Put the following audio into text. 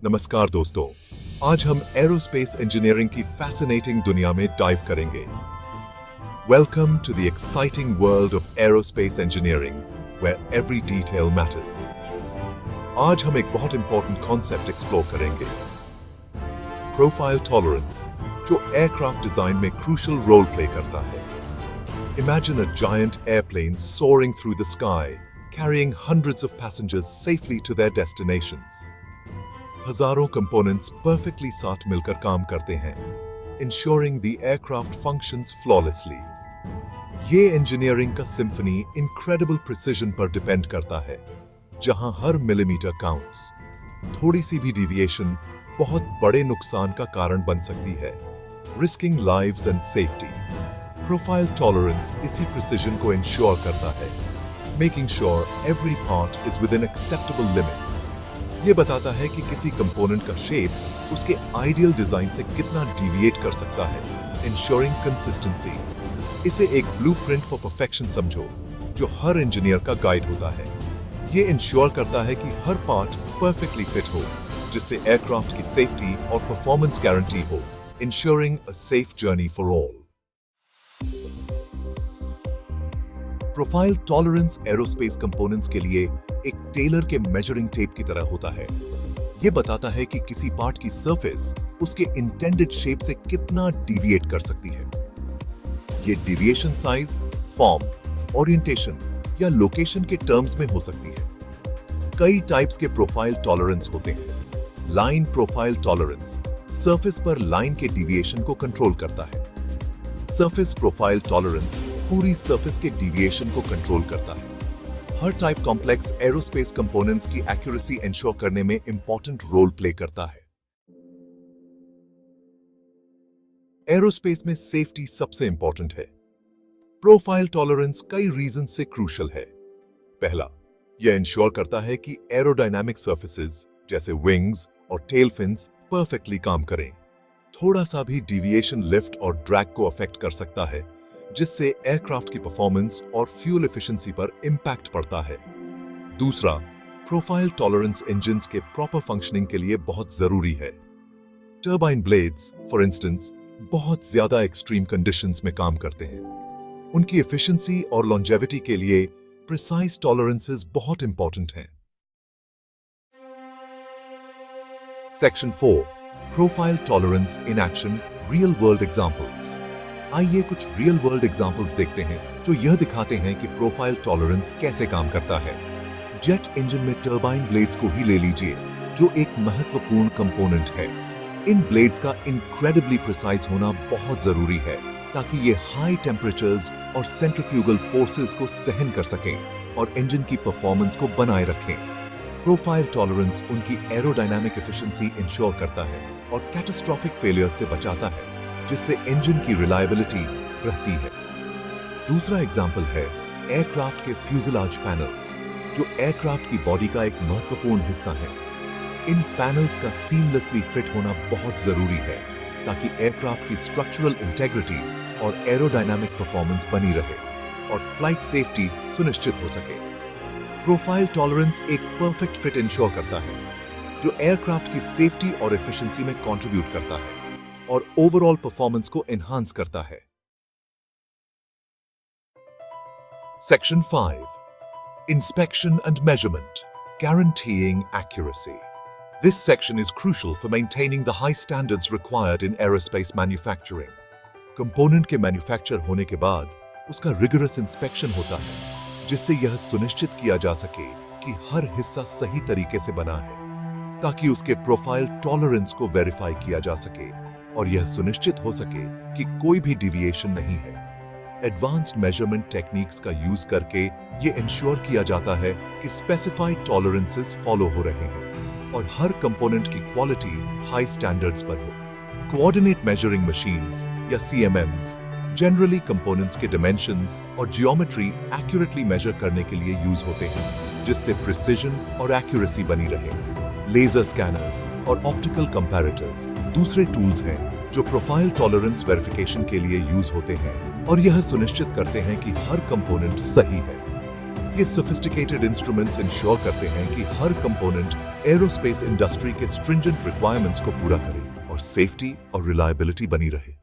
नमस्कार दोस्तों, आज हम एरोस्पेस इंजीनियरिंग की फैसिनेटिंग दुनिया में डाइव करेंगे। Welcome to the exciting world of aerospace engineering, where every detail matters. आज हम एक बहुत इंपॉर्टेंट कॉन्सेप्ट एक्सप्लोर करेंगे, प्रोफाइल टॉलरेंस, जो एयरक्राफ्ट डिजाइन में क्रूशियल रोल प्ले करता है। Imagine a giant airplane soaring through the sky, carrying hundreds of passengers safely to their destinations. हजारों कंपोनेंट्स परफेक्टली साथ मिलकर काम करते हैं, ensuring the aircraft functions flawlessly. ये इंजीनियरिंग का सिम्फनी incredible precision पर डिपेंड करता है, जहां हर मिलीमीटर काउंट्स। थोड़ी सी भी डिविएशन बहुत बड़े नुकसान का कारण बन सकती है, risking lives and safety. Profile tolerance इसी प्रिसिजन को इंश्योर करता है, making sure every part is with in acceptable limits. ये बताता है कि किसी कंपोनेंट का शेप उसके आइडियल डिजाइन से कितना डिविएट कर सकता है, इंश्योरिंग कंसिस्टेंसी। इसे एक ब्लूप्रिंट फॉर परफेक्शन समझो, जो हर इंजीनियर का गाइड होता है। ये इंश्योर करता है कि हर पार्ट परफेक्टली फिट हो, जिससे एयरक्राफ्ट की सेफ्टी और परफॉर्मेंस गारंटी हो, ensuring a safe journey for all. Profile tolerance aerospace components के लिए एक टेलर के मेजरिंग टेप की तरह होता है। यह बताता है कि किसी पार्ट की सरफेस उसके इंटेंडेड शेप से कितना डिविएट कर सकती है। यह डिविएशन साइज, फॉर्म, ओरिएंटेशन या लोकेशन के टर्म्स में हो सकती है। कई टाइप्स के प्रोफाइल टॉलरेंस होते हैं। लाइन प्रोफाइल टॉलरेंस सरफेस पर लाइन के डिविएशन को कंट्रोल करता है। सरफेस प्रोफाइल टॉलरेंस पूरी सरफेस के डिविएशन को कंट्रोल करता है। हर टाइप कॉम्प्लेक्स एरोस्पेस कंपोनेंट्स की एक्यूरेसी इंश्योर करने में इंपॉर्टेंट रोल प्ले करता है। एरोस्पेस में सेफ्टी सबसे इंपॉर्टेंट है। प्रोफाइल टॉलरेंस कई रीजन से क्रूशियल है। पहला, यह इंश्योर करता है कि एरोडायनामिक सर्फेसेस जैसे विंग्स और टेल फिन्स परफेक्टली काम करें। थोड़ा सा भी डिविएशन लिफ्ट और ड्रैग को अफेक्ट कर सकता है, जिससे एयरक्राफ्ट की परफॉर्मेंस और फ्यूल एफिशिएंसी पर इंपैक्ट पड़ता है। दूसरा, प्रोफाइल टॉलरेंस इंजन्स के प्रॉपर फंक्शनिंग के लिए बहुत जरूरी है। टर्बाइन ब्लेड्स, फॉर इंस्टेंस, बहुत ज्यादा एक्सट्रीम कंडीशंस में काम करते हैं। उनकी एफिशिएंसी और लॉन्जेविटी के लिए प्रिसाइज टॉलरेंसेस बहुत इंपॉर्टेंट हैं। Section 4, profile tolerance in action, real world examples. आइए कुछ रियल वर्ल्ड एग्जांपल्स देखते हैं जो यह दिखाते हैं कि प्रोफाइल टॉलरेंस कैसे काम करता है। जेट इंजन में टर्बाइन ब्लेड्स को ही ले लीजिए, जो एक महत्वपूर्ण कंपोनेंट है। इन ब्लेड्स का इनक्रेडिबली प्रिसाइज होना बहुत जरूरी है, ताकि ये हाई टेम्परेचर्स और सेंट्रीफ्यूगल फोर्सेस को सहन कर सकें और इंजन की परफॉर्मेंस को बनाए रखें। प्रोफाइल टॉलरेंस उनकी एरोडायनामिक एफिशिएंसी इंश्योर करता है और कैटास्ट्रोफिक फेलियर्स से बचाता है, जिससे इंजन की रिलायबिलिटी रहती है। दूसरा एग्जाम्पल है एयरक्राफ्ट के फ्यूजलाज पैनल्स, जो एयरक्राफ्ट की बॉडी का एक महत्वपूर्ण हिस्सा है। इन पैनल्स का सीमलेसली फिट होना बहुत जरूरी है, ताकि एयरक्राफ्ट की स्ट्रक्चरल इंटेग्रिटी और एरोडायनामिक परफॉर्मेंस बनी रहे और फ्लाइट सेफ्टी सुनिश्चित हो सके। प्रोफाइल टॉलरेंस एक परफेक्ट फिट इंश्योर करता है, जो एयरक्राफ्ट की सेफ्टी और एफिशिएंसी में कंट्रीब्यूट करता है और ओवरऑल परफॉर्मेंस को एनहांस करता है। Section 5, inspection and measurement, guaranteeing accuracy. This section is crucial for maintaining the high standards required in aerospace manufacturing. Component के मैन्युफैक्चर होने के बाद उसका रिगरस इंस्पेक्शन होता है, जिससे यह सुनिश्चित किया जा सके कि हर हिस्सा सही तरीके से बना है, ताकि उसके प्रोफाइल टॉलरेंस को वेरीफाई किया जा सके और यह सुनिश्चित हो सके कि कोई भी डिविएशन नहीं है। एडवांस्ड मेजरमेंट टेक्निक्स का यूज करके यह इंश्योर किया जाता है कि स्पेसिफाइड टॉलरेंसेस फॉलो हो रहे हैं और हर कंपोनेंट की क्वालिटी हाई स्टैंडर्ड्स पर हो। कोऑर्डिनेट मेजरिंग मशीन्स या CMMs जनरली कंपोनेंट्स के डायमेंशंस और जियोमेट्री एक्यूरेटली मेजर करने के लिए यूज होते हैं, जिससे प्रिसिजन और एक्यूरेसी बनी रहे। लेजर स्कैनर्स और ऑप्टिकल कंपैरेटर्स दूसरे टूल्स हैं जो प्रोफाइल टॉलरेंस वेरिफिकेशन के लिए यूज होते हैं और यह सुनिश्चित करते हैं कि हर कंपोनेंट सही है। ये सोफिस्टिकेटेड इंस्ट्रूमेंट्स इंश्योर करते हैं कि हर कंपोनेंट एरोस्पेस इंडस्ट्री के स्ट्रिंजेंट रिक्वायरमेंट्स को पूरा करे और सेफ्टी और रिलायबिलिटी बनी रहे।